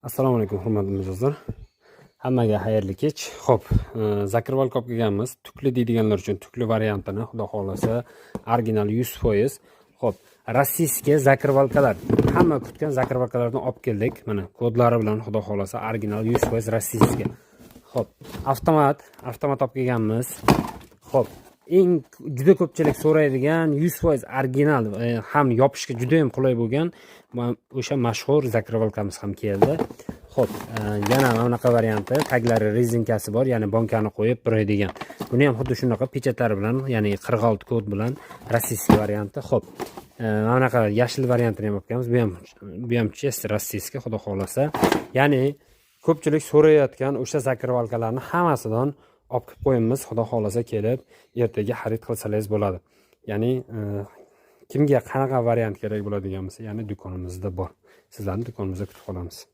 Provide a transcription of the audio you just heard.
Assalomu alaykum hurmatli mijozlar. Hammaga xayrli kech. Xo'p, zakirvalka olib kelganmiz. Tukli deydiganlar uchun tukli variantini, xudo xolasa, original 100%. Xo'p, rossiyskiy zakirvalkalar. Hamma kutgan zakirvalkalarni olib keldik. Mana kodlari bilan xudo xolasa original 100% rossiyskiy. Xo'p, avtomat olib kelganmiz. Xo'p, juda ko'pchilik so'raydigan 100% original ham yopishga juda ham qulay bo'lgan o'sha mashhur zakirvalkamiz ham keldi. Xo'p, yana mana bunaqa varianti, taglari rezinkasi bor, ya'ni bonkani qo'yib buraydigan. Buni ham xuddi shunaqa pechatlari bilan, ya'ni 46 kod bilan rossiyskiy varianti. Xo'p, mana bunaqa yashil variantini ham olib kelamiz. Bu ham chest rossiyskiy, xudo xolasa. Ya'ni ko'pchilik so'rayotgan o'sha zakirvalkalarni hammasidan olib kelib qo'yamiz. Xudo xolasa kelib, ertaga xarid qilsangiz bo'ladi. Ya'ni kimga qanaqa variant kerak bo'ladigan bo'lsa, ya'ni do'konimizda bor. Sizlarni do'konimizda kutib qolamiz.